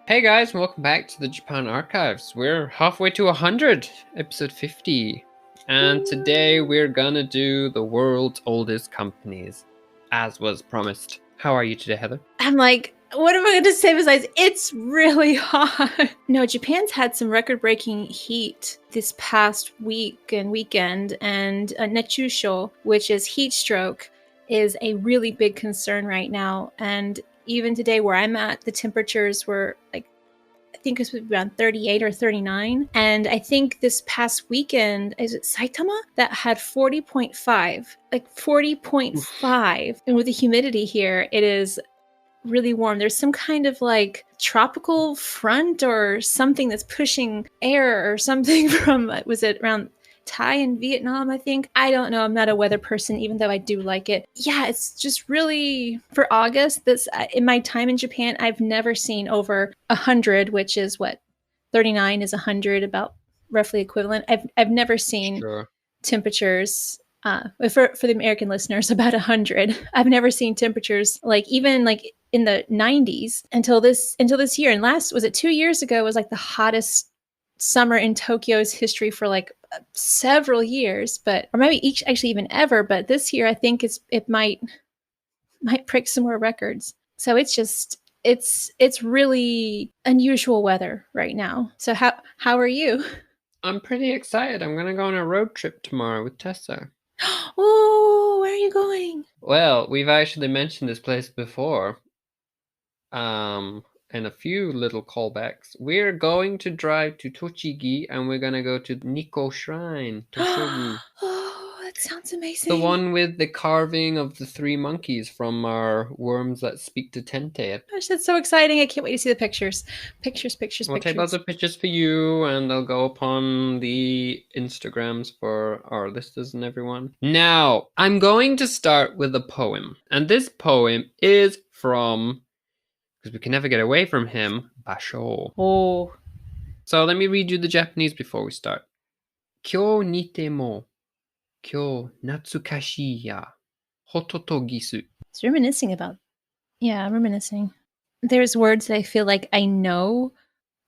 Hey guys, welcome back to the Japan Archives. We're halfway to 100, episode 50. And today we're gonna do the world's oldest companies, as was promised. How are you today, Heather? I'm like, what am I going to say besides it's really hot? No, Japan's had some record-breaking heat this past week and weekend, and Netchusho, which is heat stroke, is a really big concern right now. And even today where I'm at, the temperatures were like, I think it was around 38 or 39. And I think this past weekend, is it Saitama? That had 40.5. Like 40.5. And with the humidity here, it is really warm. There's some kind of like tropical front or something that's pushing air or something from, was it around Thai and Vietnam, I think? I don't know. I'm not a weather person, even though I do like it. Yeah, it's just really, for August, this, in my time in Japan, I've never seen over 100, which is what, 39 is 100, about roughly equivalent. I've never seen temperatures for the American listeners, about 100. I've never seen temperatures like even like in the 90s until this year. And last, was it 2 years ago, was like the hottest summer in Tokyo's history for like several years, but or maybe each actually even ever. But this year, I think it might break some more records. So it's just it's really unusual weather right now. So how are you? I'm pretty excited. I'm gonna go on a road trip tomorrow with Tessa. Oh, where are you going? Well, we've actually mentioned this place before. And a few little callbacks. We're going to drive to Tochigi and we're gonna go to Nikko Shrine, Toshogu. Oh, that sounds amazing. The one with the carving of the three monkeys from our Worms That Speak to Tente. Gosh, that's so exciting. I can't wait to see the pictures. Pictures. We'll take lots of pictures for you, and they'll go up on the Instagrams for our listeners and everyone. Now, I'm going to start with a poem. And this poem is from, because we can never get away from him, Basho. Oh. So let me read you the Japanese before we start. Kyo nite mo, kyo natsukashi ya, hototo gisu. It's reminiscing about, yeah, reminiscing. There's words that I feel like I know,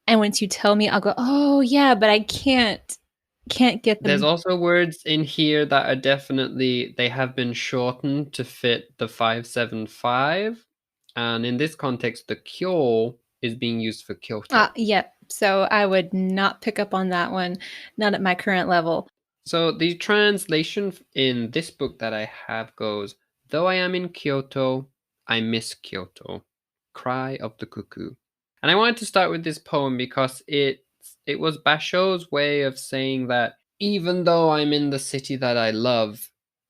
and once you tell me, I'll go, oh yeah, but I can't get them. There's also words in here that are definitely, they have been shortened to fit the 575. And in this context, the kyo is being used for Kyoto. Yep. So I would not pick up on that one, not at my current level. So the translation in this book that I have goes, though I am in Kyoto, I miss Kyoto. Cry of the cuckoo. And I wanted to start with this poem because it was Basho's way of saying that even though I'm in the city that I love,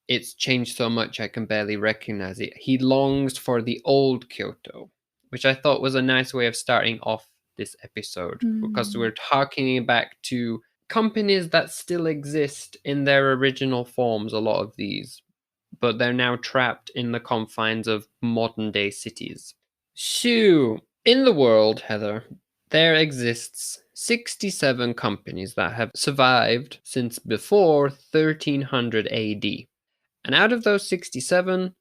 it's changed so much I can barely recognize it. He longs for the old Kyoto, which I thought was a nice way of starting off this episode, because we're harkening back to companies that still exist in their original forms, a lot of these, but they're now trapped in the confines of modern day cities. So, in the world, Heather, there exists 67 companies that have survived since before 1300 AD. And out of those 67,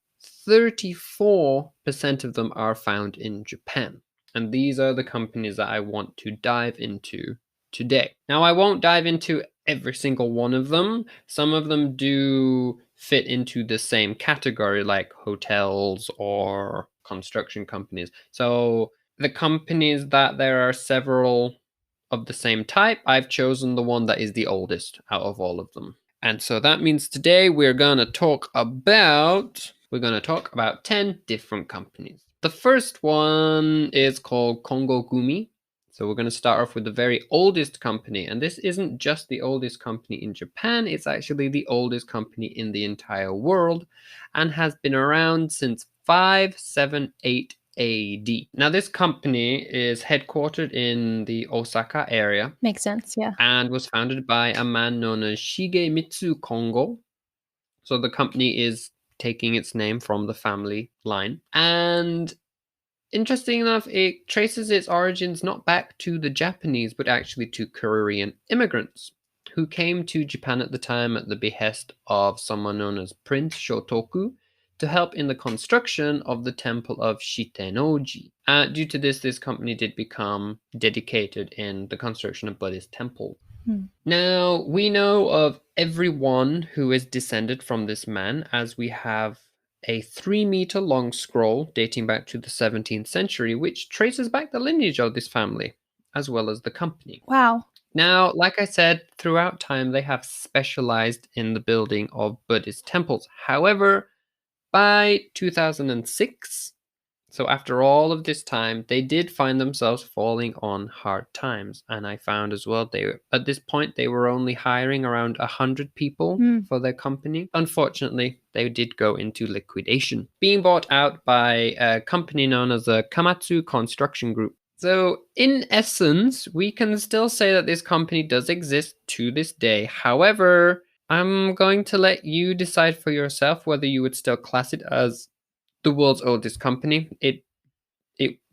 34% of them are found in Japan. And these are the companies that I want to dive into today. Now, I won't dive into every single one of them. Some of them do fit into the same category, like hotels or construction companies. So the companies that there are several of the same type, I've chosen the one that is the oldest out of all of them. And so that means today we're going to talk about 10 different companies. The first one is called Kongo Gumi. So we're going to start off with the very oldest company. And this isn't just the oldest company in Japan, it's actually the oldest company in the entire world and has been around since 578 AD. Now, this company is headquartered in the Osaka area. Makes sense, yeah. And was founded by a man known as Shigemitsu Kongo. So the company is taking its name from the family line. And interesting enough, it traces its origins not back to the Japanese, but actually to Korean immigrants who came to Japan at the time at the behest of someone known as Prince Shotoku to help in the construction of the temple of Shitenoji. Due to this company did become dedicated in the construction of Buddhist temples. Now, we know of everyone who is descended from this man, as we have a 3-meter long scroll dating back to the 17th century, which traces back the lineage of this family, as well as the company. Wow. Now, like I said, throughout time, they have specialized in the building of Buddhist temples. However, by 2006, so after all of this time, they did find themselves falling on hard times. And I found as well, at this point, they were only hiring around 100 people for their company. Unfortunately, they did go into liquidation, being bought out by a company known as the Kamatsu Construction Group. So in essence, we can still say that this company does exist to this day. However, I'm going to let you decide for yourself whether you would still class it as the world's oldest company. It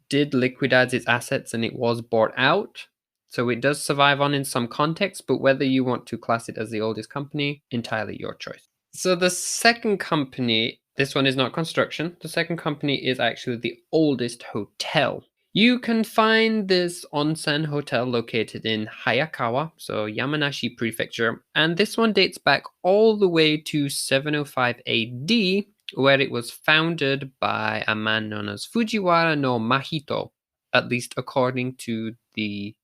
did liquidate its assets and it was bought out. So it does survive on in some context, but whether you want to class it as the oldest company, entirely your choice. So the second company, this one is not construction. The second company is actually the oldest hotel. You can find this onsen hotel located in Hayakawa, so Yamanashi Prefecture, and this one dates back all the way to 705 AD, where it was founded by a man known as Fujiwara no Mahito, at least according to the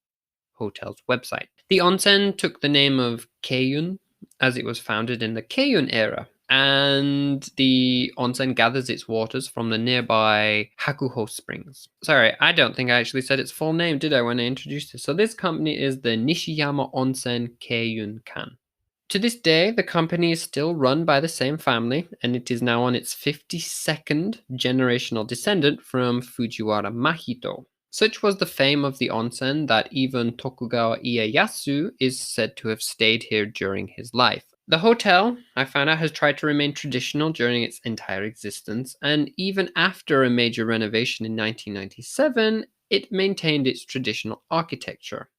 hotel's website. The onsen took the name of Keiyun, as it was founded in the Keiyun era, and the onsen gathers its waters from the nearby Hakuho Springs. Sorry, I don't think I actually said its full name, did I, when I introduced it? So this company is the Nishiyama Onsen Keiyun-kan. To this day, the company is still run by the same family, and it is now on its 52nd generational descendant from Fujiwara Mahito. Such was the fame of the onsen that even Tokugawa Ieyasu is said to have stayed here during his life. The hotel, I found out, has tried to remain traditional during its entire existence, and even after a major renovation in 1997, it maintained its traditional architecture.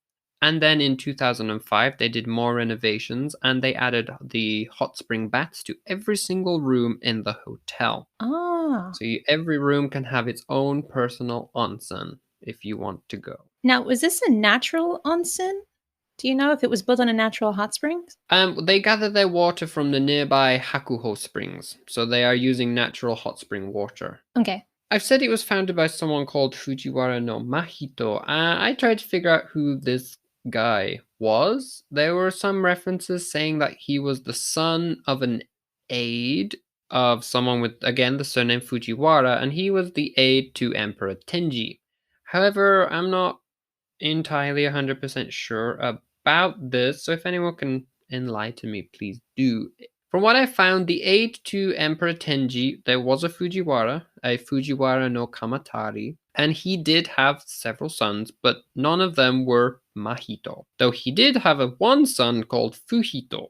And then in 2005, they did more renovations and they added the hot spring baths to every single room in the hotel. Ah. So every room can have its own personal onsen if you want to go. Now, was this a natural onsen? Do you know if it was built on a natural hot springs? They gather their water from the nearby Hakuho Springs, so they are using natural hot spring water. Okay. I've said it was founded by someone called Fujiwara no Mahito. I tried to figure out who this guy was. There were some references saying that he was the son of an aide of someone with, again, the surname Fujiwara, and he was the aide to Emperor Tenji. However, I'm not entirely 100% sure about this, so if anyone can enlighten me, please do. From what I found, the aide to Emperor Tenji, there was a Fujiwara no Kamatari, and he did have several sons, but none of them were Mahito. Though he did have one son called Fuhito.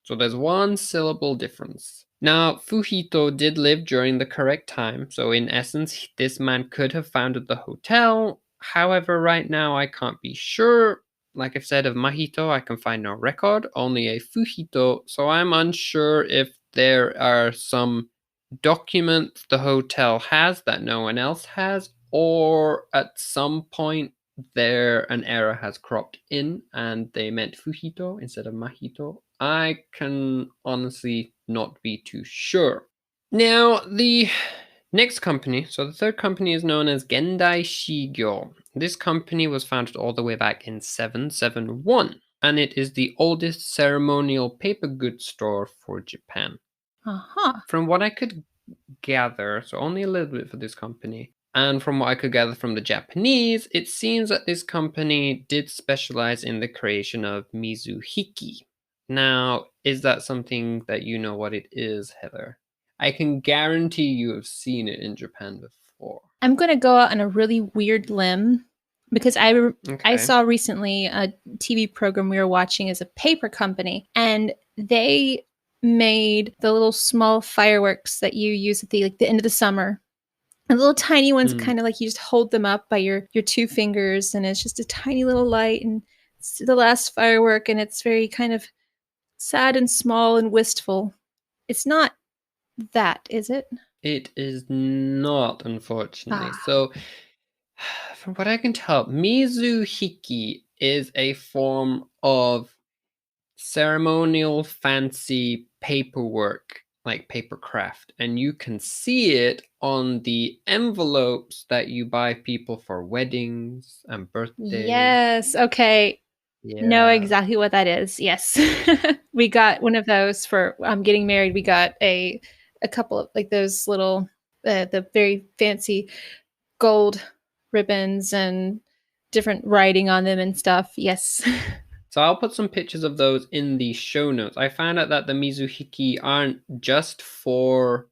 So there's one syllable difference. Now, Fuhito did live during the correct time, so in essence, this man could have founded the hotel. However, right now I can't be sure. Like I've said, of Mahito, I can find no record, only a Fuhito, so I'm unsure if there are some documents the hotel has that no one else has, or at some point an error has cropped in and they meant Fuhito instead of Mahito. I can honestly not be too sure. Now, the next company, so the third company is known as Gendai Shigyo. This company was founded all the way back in 771, and it is the oldest ceremonial paper goods store for Japan. Uh-huh. From what I could gather, so only a little bit for this company, and from what I could gather from the Japanese, it seems that this company did specialize in the creation of mizuhiki. Now, is that something that you know what it is, Heather? I can guarantee you have seen it in Japan before. I'm going to go out on a really weird limb because I Okay. saw recently a TV program we were watching as a paper company, and they made the little small fireworks that you use at the end of the summer. And little tiny ones, kind of like you just hold them up by your 2 fingers, and it's just a tiny little light, and it's the last firework, and it's very kind of sad and small and wistful. It's not that, is it? It is not, unfortunately. Ah. So From what I can tell, mizuhiki is a form of ceremonial fancy paperwork, like paper craft, and you can see it on the envelopes that you buy people for weddings and birthdays. Yes. Okay. Know Yeah. exactly what that is. Yes. We got one of those for getting married. We got a couple of like those little the very fancy gold ribbons and different writing on them and stuff. Yes. So I'll put some pictures of those in the show notes. I found out that the mizuhiki aren't just for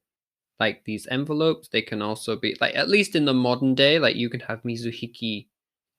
like these envelopes. They can also be like, at least in the modern day, like you can have mizuhiki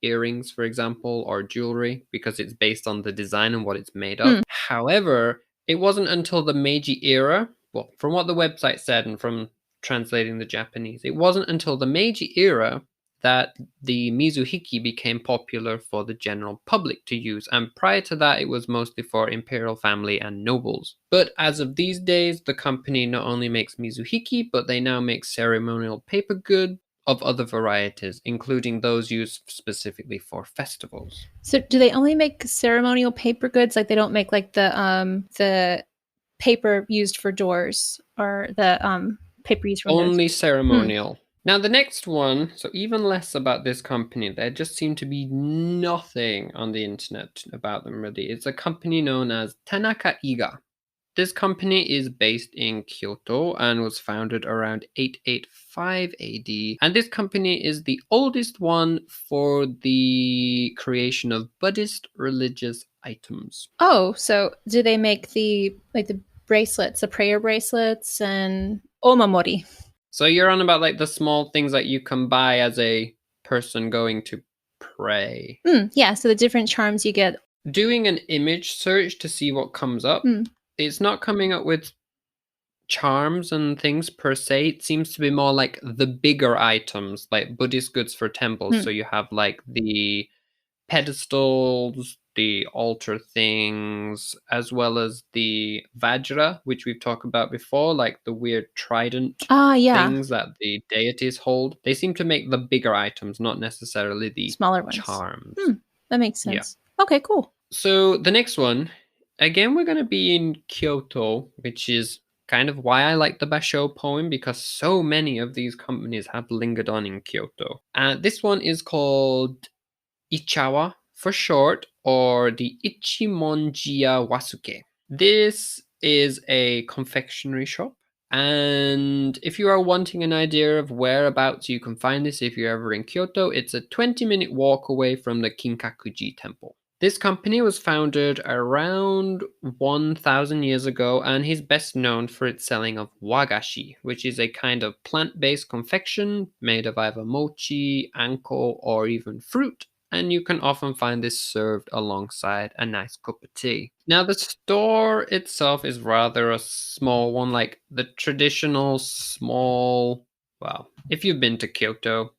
earrings, for example, or jewelry because it's based on the design and what it's made of. Hmm. However, it wasn't until the Meiji era, well, from what the website said and from translating the Japanese, it wasn't until the Meiji era that the mizuhiki became popular for the general public to use, and prior to that, it was mostly for imperial family and nobles. But as of these days, the company not only makes mizuhiki, but they now make ceremonial paper goods of other varieties, including those used specifically for festivals. So do they only make ceremonial paper goods? Like they don't make like the paper used for doors or the paper used for windows? Only Hmm. ceremonial. Now, the next one, so even less about this company, there just seemed to be nothing on the internet about them really. It's a company known as Tanaka Iga. This company is based in Kyoto and was founded around 885 AD. And this company is the oldest one for the creation of Buddhist religious items. Oh, so do they make the bracelets, the prayer bracelets and omamori? So you're on about like the small things that you can buy as a person going to pray. Yeah, so the different charms you get. Doing an image search to see what comes up, Mm, it's not coming up with charms and things per se. It seems to be more like the bigger items, like Buddhist goods for temples. mm. So you have like the pedestals, the altar things, as well as the Vajra, which we've talked about before, like the weird trident Ah, yeah, things that the deities hold. They seem to make the bigger items, not necessarily the smaller ones. charms. That makes Yeah. sense. Okay, cool. So the next one, again, we're going to be in Kyoto, which is kind of why I like the Basho poem because so many of these companies have lingered on in Kyoto. This one is called Ichawa for short, or the Ichimonjiya Wasuke. This is a confectionery shop. And if you are wanting an idea of whereabouts you can find this, if you're ever in Kyoto, it's a 20-minute walk away from the Kinkakuji temple. This company was founded around 1000 years ago and is best known for its selling of wagashi, which is a kind of plant-based confection made of either mochi, anko, or even fruit, and you can often find this served alongside a nice cup of tea. Now, the store itself is rather a small one, like the traditional small. Well, if you've been to Kyoto,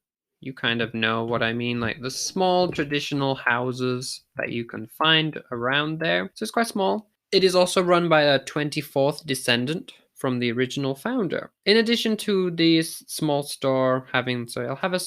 you kind of know what I mean, like the small traditional houses that you can find around there. So it's quite small. It is also run by a 24th descendant from the original founder. In addition to this small store having, so I'll have a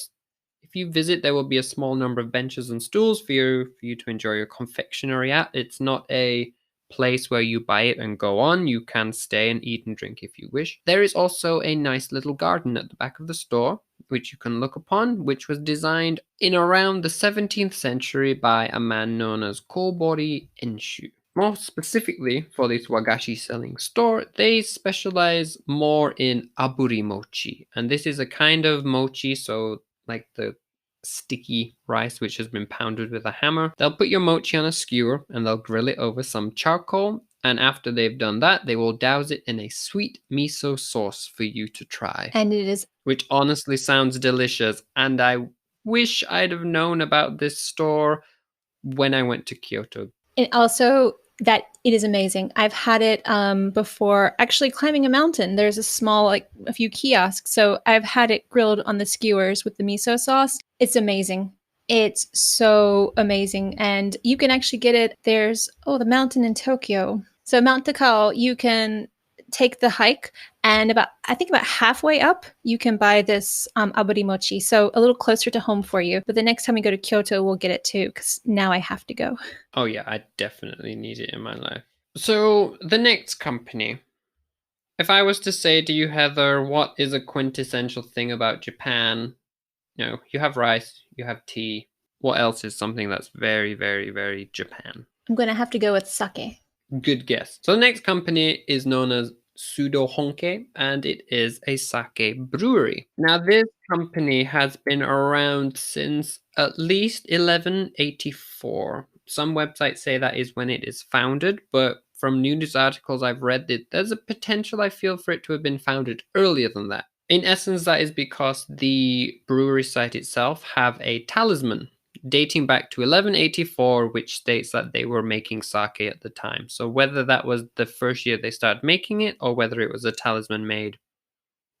if you visit, there will be a small number of benches and stools for you to enjoy your confectionery at. It's not a place where you buy it and go on. You can stay and eat and drink if you wish. There is also a nice little garden at the back of the store, which you can look upon, which was designed in around the 17th century by a man known as Kobori Enshu. More specifically, for this wagashi selling store, they specialize more in aburi mochi. And this is a kind of mochi, so like the sticky rice which has been pounded with a hammer. They'll put your mochi on a skewer and they'll grill it over some charcoal. And after they've done that, they will douse it in a sweet miso sauce for you to try, And it is which honestly sounds delicious. And I wish I'd have known about this store when I went to Kyoto. and also that it is amazing. I've had it before actually climbing a mountain. There's a small, like a few kiosks. So I've had it grilled on the skewers with the miso sauce. It's amazing. It's so amazing. And you can actually get it. There's, the mountain in Tokyo. So Mount Takao, you can take the hike, and about halfway up, you can buy this aburi mochi. So a little closer to home for you. But the next time we go to Kyoto, we'll get it too, because now I have to go. Oh yeah, I definitely need it in my life. So the next company, if I was to say to you, Heather, what is a quintessential thing about Japan? You have rice, you have tea. What else is something that's very, very, very Japan? I'm going to have to go with sake. Good guess. So the next company is known as Sudo Honke, and it is a sake brewery. Now, this company has been around since at least 1184. Some websites say that is when it is founded, but from news articles I've read, that there's a potential, I feel, for it to have been founded earlier than that. In essence, that is because the brewery site itself have a talisman dating back to 1184, which states that they were making sake at the time. So whether that was the first year they started making it, or whether it was a talisman made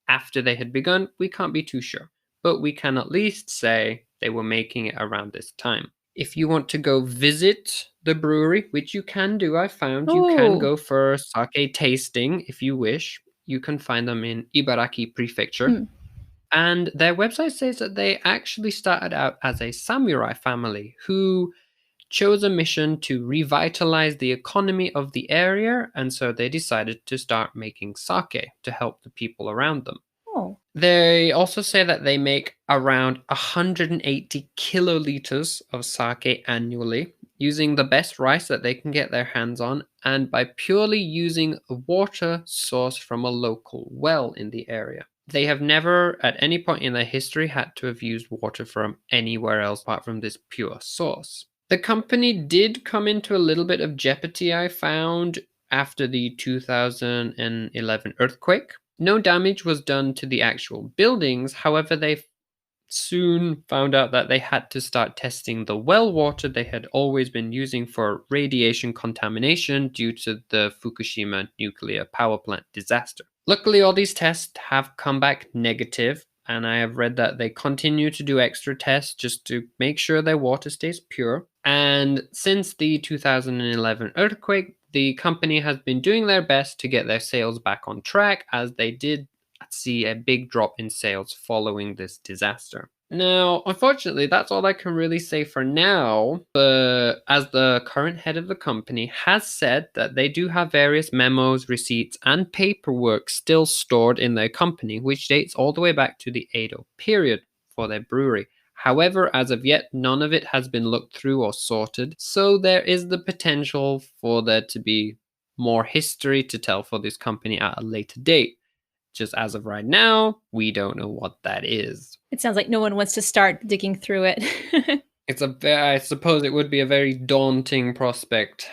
after they had begun, we can't be too sure. But we can at least say they were making it around this time. If you want to go visit the brewery, which you can do, I found, you can go for sake tasting if you wish. You can find them in Ibaraki Prefecture. And their website says that they actually started out as a samurai family who chose a mission to revitalize the economy of the area, and so they decided to start making sake to help the people around them. Oh. They also say that they make around 180 kiloliters of sake annually, using the best rice that they can get their hands on, and by purely using water sourced from a local well in the area. They have never, at any point in their history, had to have used water from anywhere else apart from this pure source. The company did come into a little bit of jeopardy, I found, after the 2011 earthquake. No damage was done to the actual buildings. However, they soon found out that they had to start testing the well water they had always been using for radiation contamination due to the Fukushima nuclear power plant disaster. Luckily, all these tests have come back negative, and I have read that they continue to do extra tests just to make sure their water stays pure. And since the 2011 earthquake, the company has been doing their best to get their sales back on track, as they did see a big drop in sales following this disaster. Now, unfortunately, that's all I can really say for now, but as the current head of the company has said that they do have various memos, receipts, and paperwork still stored in their company, which dates all the way back to the Edo period for their brewery. However, as of yet, none of it has been looked through or sorted, so there is the potential for there to be more history to tell for this company at a later date. Just as of right now, we don't know what that is. It sounds like no one wants to start digging through it. I suppose it would be a very daunting prospect.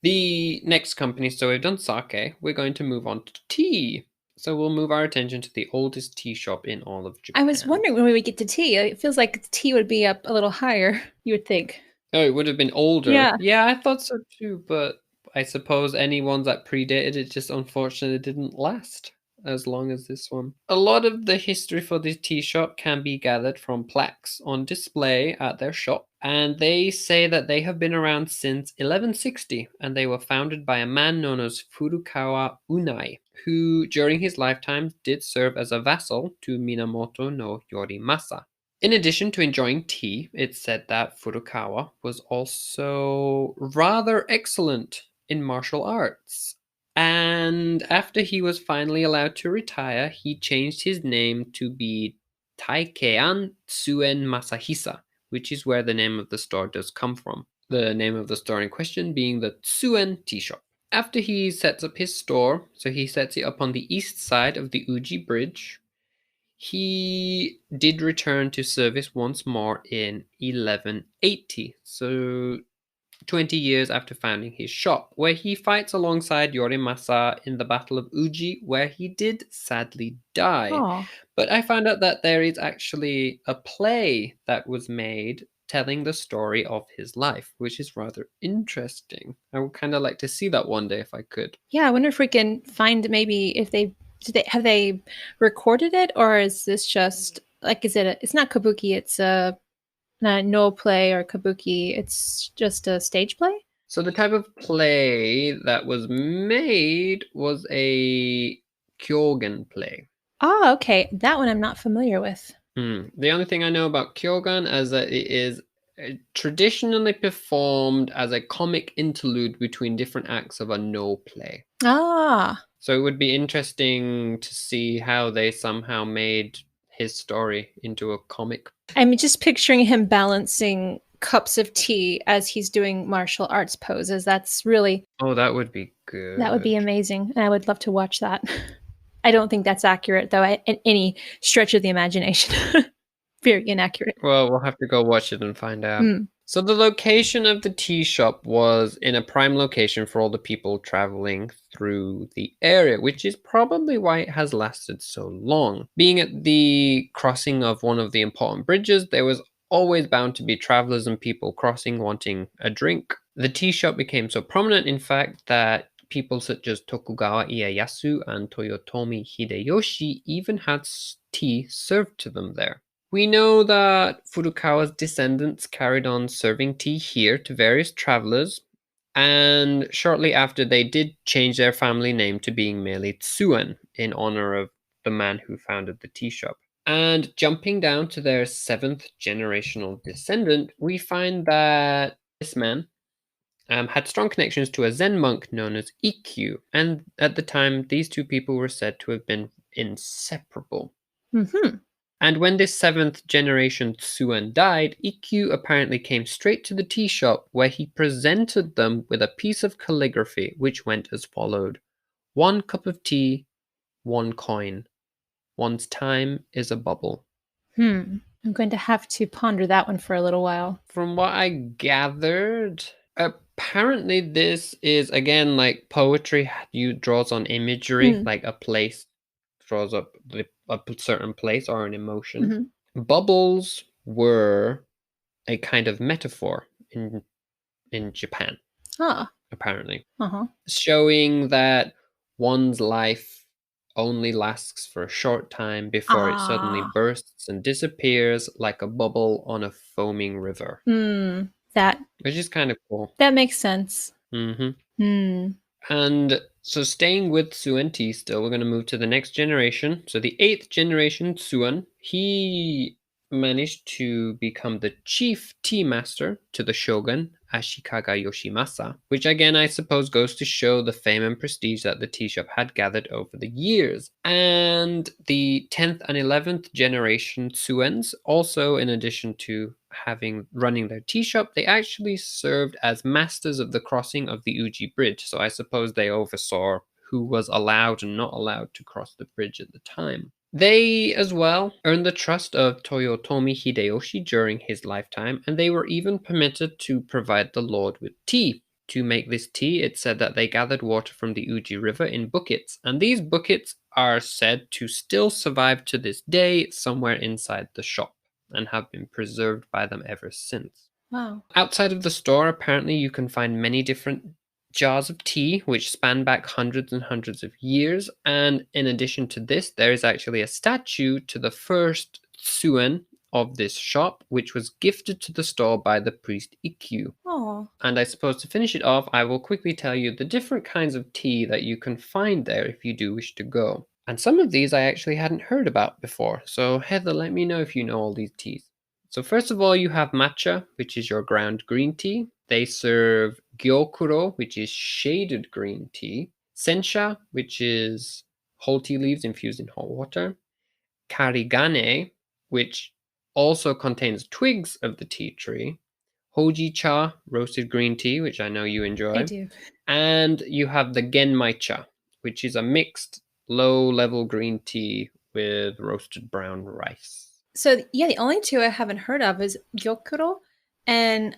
The next company, so we've done sake, we're going to move on to tea. So we'll move our attention to the oldest tea shop in all of Japan. I was wondering when we would get to tea. It feels like tea would be up a little higher, you would think. Oh, it would have been older. Yeah, I thought so too, but I suppose any ones that predated it just unfortunately didn't last as long as this one. A lot of the history for this tea shop can be gathered from plaques on display at their shop, and they say that they have been around since 1160, and they were founded by a man known as Furukawa Unai, who during his lifetime did serve as a vassal to Minamoto no Yorimasa. In addition to enjoying tea, it's said that Furukawa was also rather excellent in martial arts. And after he was finally allowed to retire, he changed his name to be Taikean Tsuen Masahisa, which is where the name of the store does come from. The name of the store in question being the Tsuen Tea Shop. After he sets up his store, so he sets it up on the east side of the Uji Bridge, he did return to service once more in 1180. So 20 years after founding his shop, where he fights alongside Yorimasa in the Battle of Uji, where he did sadly die. Aww. But I found out that there is actually a play that was made telling the story of his life, which is rather interesting. I would kind of like to see that one day if I could. Yeah, I wonder if we can find maybe if have they recorded it, or is this just like it's not kabuki, it's a no play or kabuki, it's just a stage play? So the type of play that was made was a kyogen play. Oh, okay. That one I'm not familiar with. The only thing I know about kyogen is that it is traditionally performed as a comic interlude between different acts of a no play. Ah. So it would be interesting to see how they somehow made his story into a comic. I'm just picturing him balancing cups of tea as he's doing martial arts poses. That's really, Oh, that would be that would be good. amazing. And I would love to watch that. I don't think that's accurate, though, in any stretch of the imagination. Very inaccurate. Well, we'll have to go watch it and find out. Mm. So the location of the tea shop was in a prime location for all the people traveling through the area, which is probably why it has lasted so long. Being at the crossing of one of the important bridges, there was always bound to be travelers and people crossing wanting a drink. The tea shop became so prominent, in fact, that people such as Tokugawa Ieyasu and Toyotomi Hideyoshi even had tea served to them there. We know that Furukawa's descendants carried on serving tea here to various travelers, and shortly after they did change their family name to being merely Tsuen in honor of the man who founded the tea shop. And jumping down to their seventh generational descendant, we find that this man had strong connections to a Zen monk known as Ikkyu, and at the time, these two people were said to have been inseparable. Mm-hmm. And when this seventh generation Tsuen died, Ikkyu apparently came straight to the tea shop where he presented them with a piece of calligraphy which went as followed: 1 cup of tea, 1 coin. One's time is a bubble. I'm going to have to ponder that one for a little while. From what I gathered, apparently this is again like poetry. You draws on imagery, Mm. like a place draws up a certain place or an emotion. Mm-hmm. Bubbles were a kind of metaphor in Japan, Ah. apparently, Uh-huh. showing that one's life only lasts for a short time before it suddenly Ah. bursts and disappears like a bubble on a foaming river, That which is kind of cool. that makes sense. Hmm Hmm. And so, staying with Suan Tea still, we're going to move to the next generation. So, the eighth generation, Suan, he managed to become the chief tea master to the shogun, Ashikaga Yoshimasa, which again, I suppose, goes to show the fame and prestige that the tea shop had gathered over the years. And the 10th and 11th generation Suens, also in addition to running their tea shop, they actually served as masters of the crossing of the Uji Bridge. So I suppose they oversaw who was allowed and not allowed to cross the bridge at the time. They as well earned the trust of Toyotomi Hideyoshi during his lifetime, and they were even permitted to provide the Lord with tea. To make this tea, it said that they gathered water from the Uji River in buckets, and these buckets are said to still survive to this day somewhere inside the shop and have been preserved by them ever since. Wow. Outside of the store, apparently you can find many different jars of tea which span back hundreds and hundreds of years, and in addition to this, there is actually a statue to the first Tsuen of this shop, which was gifted to the store by the priest Ikkyu. Oh. And I suppose to finish it off, I will quickly tell you the different kinds of tea that you can find there if you do wish to go. And some of these I actually hadn't heard about before, so Heather, let me know if you know all these teas. So first of all, you have matcha, which is your ground green tea. They serve gyokuro, which is shaded green tea. Sencha, which is whole tea leaves infused in hot water. Karigane, which also contains twigs of the tea tree. Hoji cha, roasted green tea, which I know you enjoy. I do. And you have the genmaicha, which is a mixed low-level green tea with roasted brown rice. So yeah, the only two I haven't heard of is gyokuro and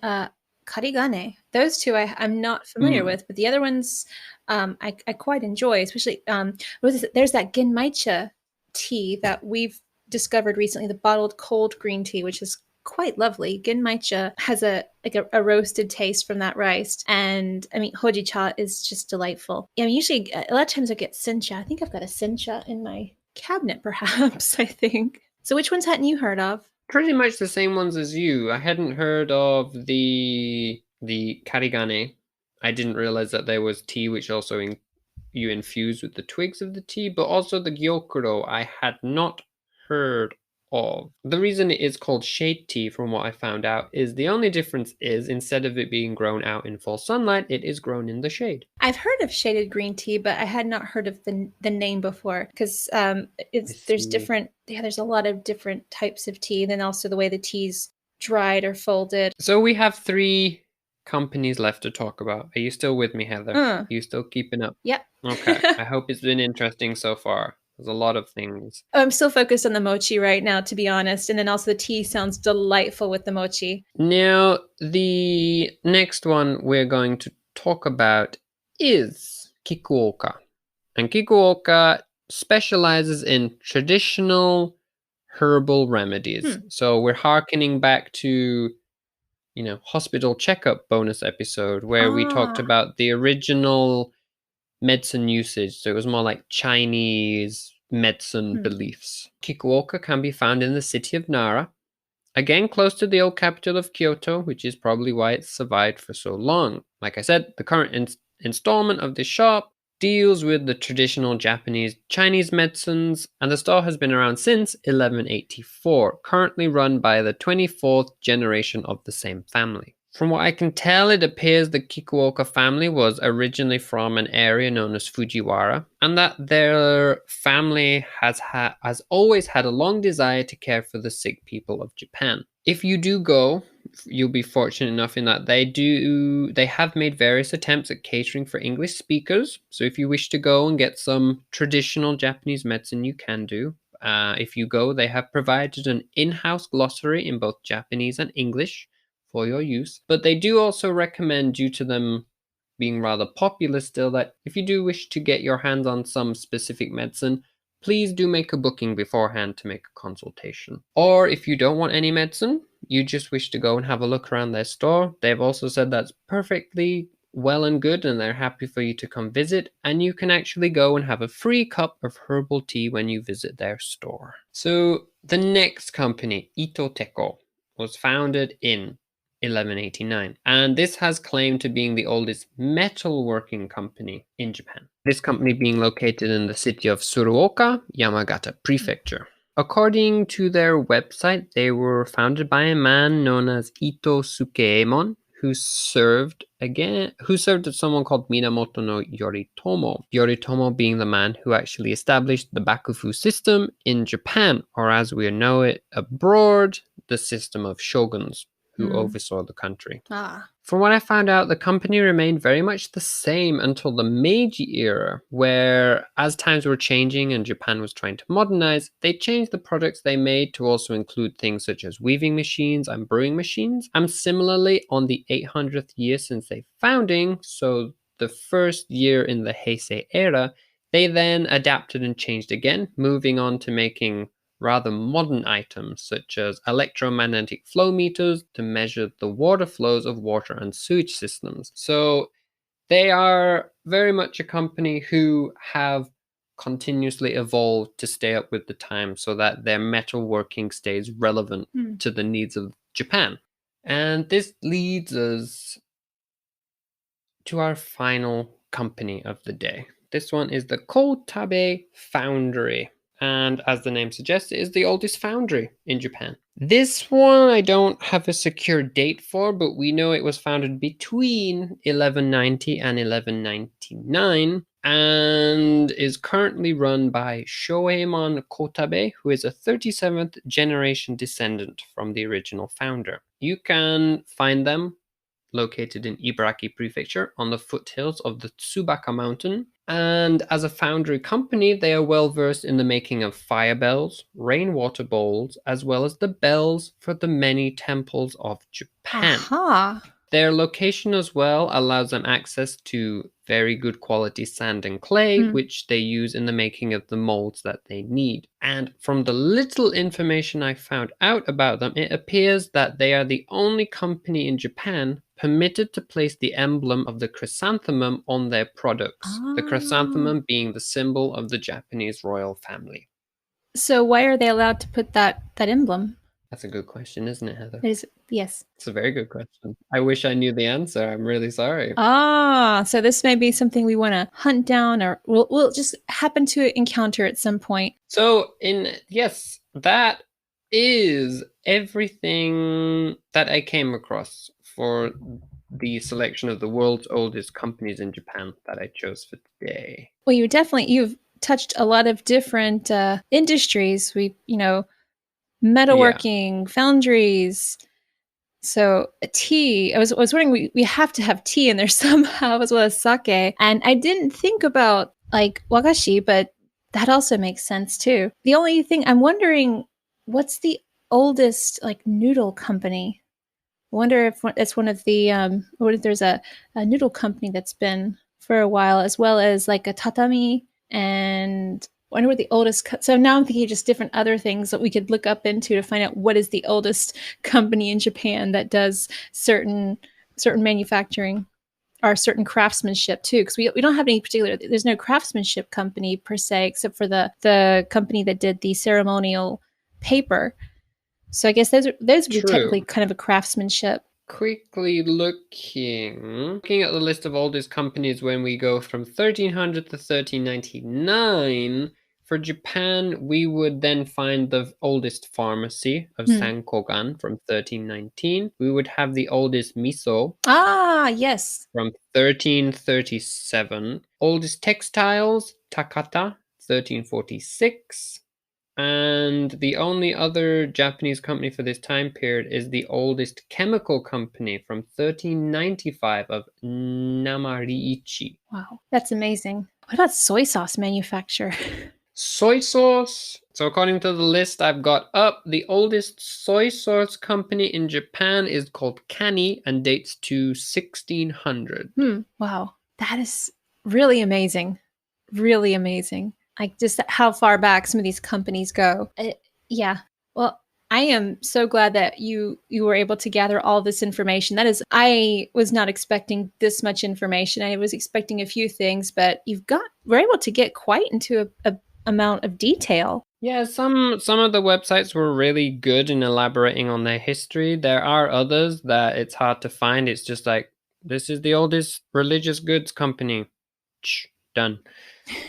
karigane. Those two I'm not familiar with, but the other ones I quite enjoy, especially there's that genmaicha tea that we've discovered recently, the bottled cold green tea, which is quite lovely. Genmaicha has a roasted taste from that rice, and I mean hojicha is just delightful. I mean, usually a lot of times I get sencha. I think I've got a sencha in my cabinet, perhaps. I think. So which ones hadn't you heard of? Pretty much the same ones as you. I hadn't heard of the karigane, I didn't realize that there was tea which also you infuse with the twigs of the tea, but also the gyokuro I had not heard of. The reason it is called shade tea, from what I found out, is the only difference is instead of it being grown out in full sunlight, it is grown in the shade. I've heard of shaded green tea, but I had not heard of the name before because I there's see. different, yeah, there's a lot of different types of tea. Then also the way the tea's dried or folded. So we have 3 companies left to talk about. Are you still with me, Heather? Are Uh, you still keeping up? yep. Okay. I hope it's been interesting so far. There's a lot of things. I'm still focused on the mochi right now, to be honest. And then also the tea sounds delightful with the mochi. Now, the next one we're going to talk about is Kikuoka. And Kikuoka specializes in traditional herbal remedies. So we're harkening back to, hospital checkup bonus episode where we talked Ah. about the original medicine usage. So it was more like Chinese medicine beliefs. Kikuoka can be found in the city of Nara, again close to the old capital of Kyoto, which is probably why it's survived for so long. Like I said, the current installment of this shop deals with the traditional Japanese Chinese medicines, and the store has been around since 1184, currently run by the 24th generation of the same family. From what I can tell, it appears the Kikuoka family was originally from an area known as Fujiwara, and that their family has always had a long desire to care for the sick people of Japan. If you do go, you'll be fortunate enough in that they have made various attempts at catering for English speakers. So if you wish to go and get some traditional Japanese medicine, you can do. If you go, they have provided an in-house glossary in both Japanese and English for your use. But they do also recommend, due to them being rather popular still, that if you do wish to get your hands on some specific medicine, please do make a booking beforehand to make a consultation. Or if you don't want any medicine, you just wish to go and have a look around their store, they've also said that's perfectly well and good, and they're happy for you to come visit, and you can actually go and have a free cup of herbal tea when you visit their store. So the next company, Itoteko, was founded in 1189, and this has claim to being the oldest metalworking company in Japan. This company being located in the city of Suruoka, Yamagata Prefecture. According to their website, they were founded by a man known as Ito Sukeemon, who served as someone called Minamoto no Yoritomo. Yoritomo being the man who actually established the Bakufu system in Japan, or as we know it abroad, the system of shoguns who oversaw the country. From what I found out, the company remained very much the same until the Meiji era, where as times were changing and Japan was trying to modernize, they changed the products they made to also include things such as weaving machines and brewing machines. And similarly, on the 800th year since their founding, so the first year in the Heisei era, they then adapted and changed again, moving on to making rather modern items such as electromagnetic flow meters to measure the water flows of water and sewage systems. So they are very much a company who have continuously evolved to stay up with the times so that their metalworking stays relevant to the needs of Japan. And this leads us to our final company of the day. This one is the Kotabe Foundry. And as the name suggests, it is the oldest foundry in Japan. This one I don't have a secure date for, but we know it was founded between 1190 and 1199 and is currently run by Shoemon Kotabe, who is a 37th generation descendant from the original founder. You can find them located in Ibaraki Prefecture on the foothills of the Tsubaka Mountain. And as a foundry company, they are well versed in the making of fire bells, rainwater bowls, as well as the bells for the many temples of Japan. Their location as well allows them access to very good quality sand and clay, which they use in the making of the molds that they need. And from the little information I found out about them, it appears that they are the only company in Japan permitted to place the emblem of the chrysanthemum on their products. The chrysanthemum being the symbol of the Japanese royal family. So why are they allowed to put that emblem? That's a good question, isn't it, Heather? Is Yes. It's a very good question. I wish I knew the answer. I'm really sorry. Ah, so this may be something we want to hunt down, or we'll just happen to encounter at some point. So, yes, that is everything that I came across for the selection of the world's oldest companies in Japan that I chose for today. Well, you've touched a lot of different industries. Yeah, Metalworking, foundries. So tea. I was wondering, we have to have tea in there somehow, as well as sake. And I didn't think about like wagashi, but that also makes sense too. The only thing I'm wondering, what's the oldest like noodle company? I wonder if it's one of the or if there's a noodle company that's been for a while, as well as like a tatami, and I wonder what the oldest. So now I'm thinking of just different other things that we could look up into to find out what is the oldest company in Japan that does certain manufacturing or certain craftsmanship too, because we don't have any particular. There's no craftsmanship company per se, except for the company that did the ceremonial paper. So I guess those would be technically true. kind of a craftsmanship. Quickly looking at the list of oldest companies when we go from 1300 to 1399. For Japan, we would then find the oldest pharmacy of Hmm. Sankogan from 1319. We would have the oldest miso Ah, yes. from 1337. Oldest textiles, Takata, 1346. And the only other Japanese company for this time period is the oldest chemical company from 1395 of Namariichi. Wow, that's amazing. What about soy sauce manufacture? Soy sauce. So according to the list I've got up, the oldest soy sauce company in Japan is called Kani and dates to 1600. Wow, that is really amazing. Really amazing. Like just how far back some of these companies go. Yeah. Well, I am so glad that you were able to gather all this information. That is, I was not expecting this much information. I was expecting a few things, but we're able to get quite into a amount of detail. Yeah, some of the websites were really good in elaborating on their history. There are others that it's hard to find. It's just like, this is the oldest religious goods company. Done.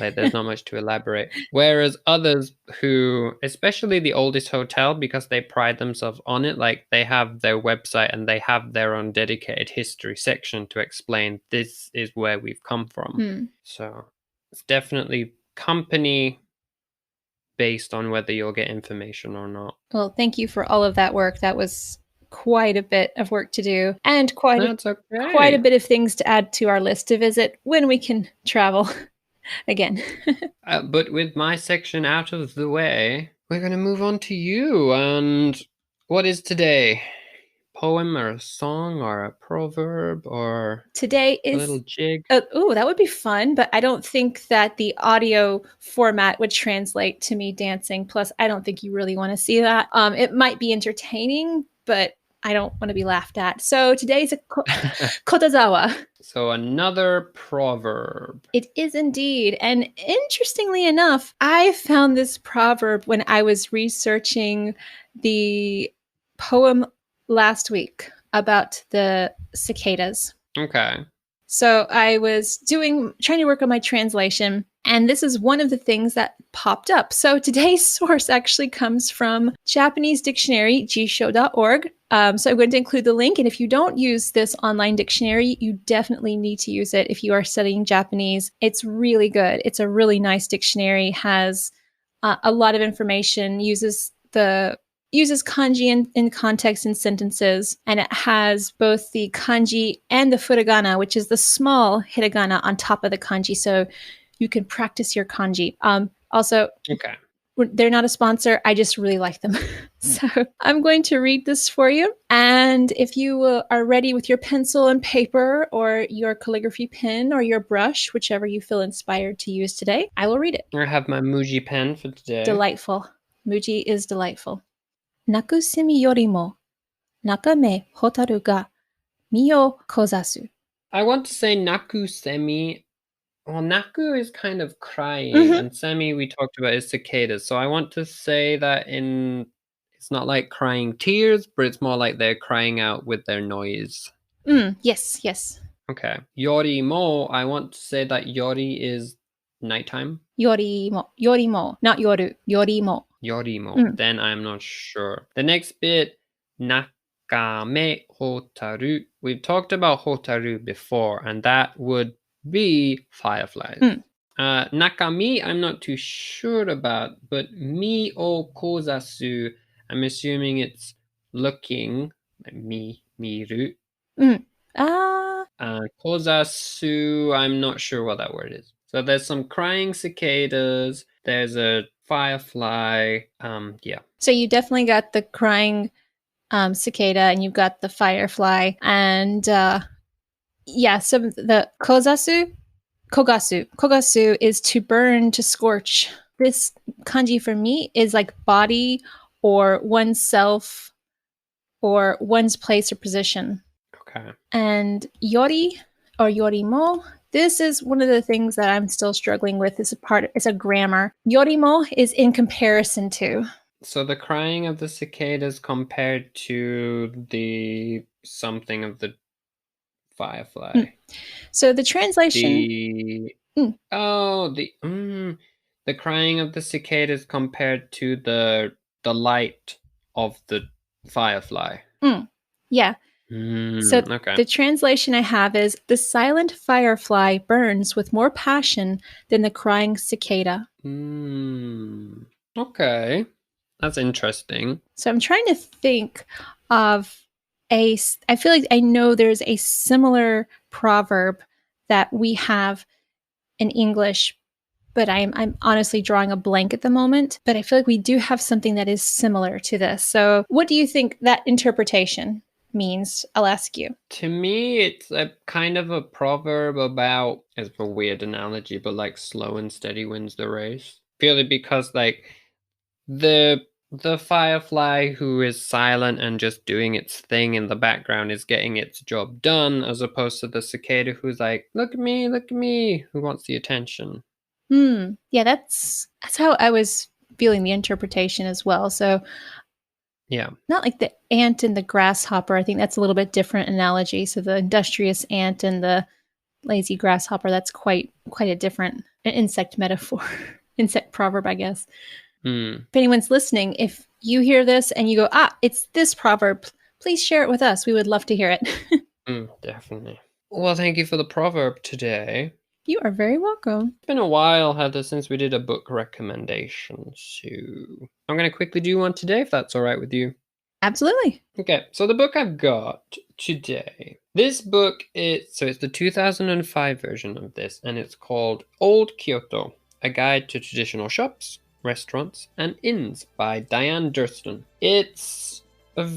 Like, there's not much to elaborate. Whereas others who, especially the oldest hotel, because they pride themselves on it, like they have their website and they have their own dedicated history section to explain this is where we've come from. Hmm. So it's definitely company based on whether you'll get information or not. Well, thank you for all of that work. That was quite a bit of work to do, and That's quite a okay. bit of things to add to our list to visit when we can travel again. But with my section out of the way, we're going to move on to you. And what is today? Poem or a song or a proverb or Today a is little jig? oh, that would be fun, but I don't think that the audio format would translate to me dancing. Plus, I don't think you really want to see that. It might be entertaining, but I don't want to be laughed at. So today's a kotazawa. So another proverb. It is indeed. And interestingly enough, I found this proverb when I was researching the poem last week about the cicadas. Okay. So I was trying to work on my translation, and this is one of the things that popped up. So today's source actually comes from Japanese dictionary, jisho.org. So I'm going to include the link. And if you don't use this online dictionary, you definitely need to use it if you are studying Japanese. It's really good. It's a really nice dictionary, has a lot of information, uses kanji in context in sentences, and it has both the kanji and the furigana, which is the small hiragana on top of the kanji, so you can practice your kanji. Also, Okay. they're not a sponsor. I just really like them. So I'm going to read this for you. And if you are ready with your pencil and paper or your calligraphy pen or your brush, whichever you feel inspired to use today, I will read it. I have my Muji pen for today. Delightful. Muji is delightful. Naku semi yorimo, nakame hotaru ga mi o kozasu. I want to say Naku Semi. Well, Naku is kind of crying, and Semi we talked about is cicadas. So I want to say that in It's not like crying tears, but it's more like they're crying out with their noise. Yes, yes. Okay. Yorimo, I want to say that yori is nighttime. Yorimo, not yoru. Yorimo. Yorimo. Then I'm not sure. The next bit, nakame hotaru. We've talked about hotaru before, and that would be fireflies. Nakami, I'm not too sure about, but mi o kozasu, I'm assuming it's looking, like miru. Kozasu, I'm not sure what that word is. So there's some crying cicadas, there's a firefly, yeah. So you definitely got the crying cicada, and you've got the firefly, and yeah, so the kogasu is to burn, to scorch. This kanji for me is like body or oneself or one's place or position. Okay. And yori or yorimo, this is one of the things that I'm still struggling with. It's a grammar. Yorimo is in comparison to. So the crying of the cicadas compared to the something of the firefly. So the translation. The crying of the cicadas compared to the light of the firefly. Yeah. So okay. The translation I have is the silent firefly burns with more passion than the crying cicada. Okay. That's interesting. So I'm trying to think of I feel like I know there's a similar proverb that we have in English, but I'm honestly drawing a blank at the moment. But I feel like we do have something that is similar to this. So what do you think that interpretation means? I'll ask you. To me, it's a kind of a proverb about, it's a weird analogy, but like slow and steady wins the race. Purely because like the firefly who is silent and just doing its thing in the background is getting its job done, as opposed to the cicada who's like, look at me, who wants the attention. Yeah, that's how I was feeling the interpretation as well. So yeah, not like the ant and the grasshopper. I think that's a little bit different analogy. So the industrious ant and the lazy grasshopper, that's quite a different insect metaphor, insect proverb, I guess. If anyone's listening, if you hear this and you go, it's this proverb, please share it with us. We would love to hear it. Definitely. Well, thank you for the proverb today. You are very welcome. It's been a while, Heather, since we did a book recommendation, so I'm going to quickly do one today, if that's all right with you. Absolutely. Okay, so the book I've got today, this book it's the 2005 version of this, and it's called Old Kyoto, A Guide to Traditional Shops, Restaurants, and Inns by Diane Durston. It's a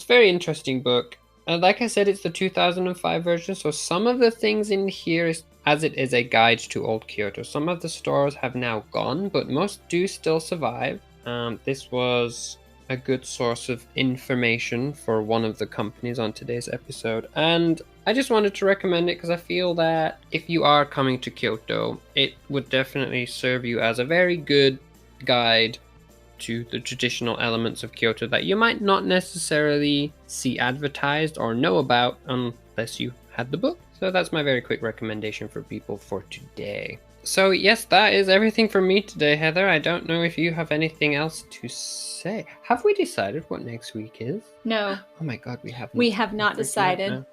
very interesting book. Like I said, it's the 2005 version, so some of the things in here is as it is a guide to Old Kyoto. Some of the stores have now gone, but most do still survive. This was a good source of information for one of the companies on today's episode, and I just wanted to recommend it because I feel that if you are coming to Kyoto, it would definitely serve you as a very good guide to the traditional elements of Kyoto that you might not necessarily see advertised or know about unless you had the book. So that's my very quick recommendation for people for today. So yes, that is everything for me today, Heather. I don't know if you have anything else to say. Have we decided what next week is? No. Oh my god, we haven't. We have not decided.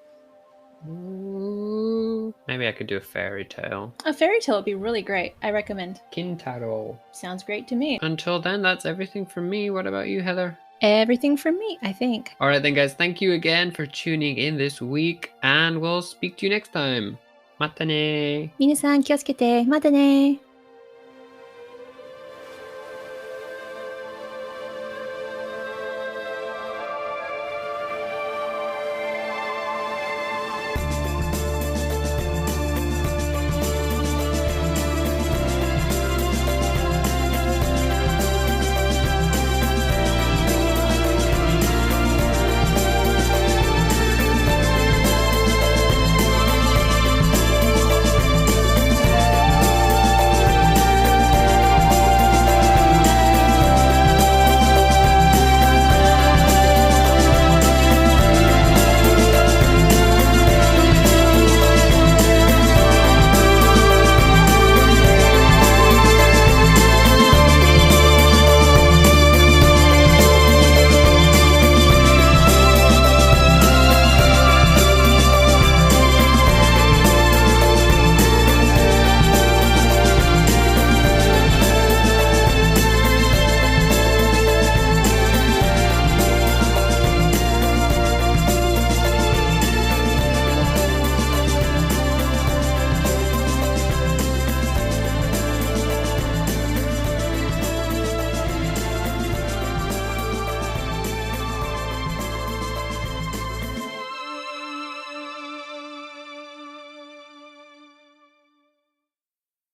Maybe I could do a fairy tale. A fairy tale would be really great. I recommend. Kintaro. Sounds great to me. Until then, that's everything from me. What about you, Heather? Everything from me, I think. All right then, guys. Thank you again for tuning in this week, and we'll speak to you next time. Mata ne. 皆さん気をつけて。またね。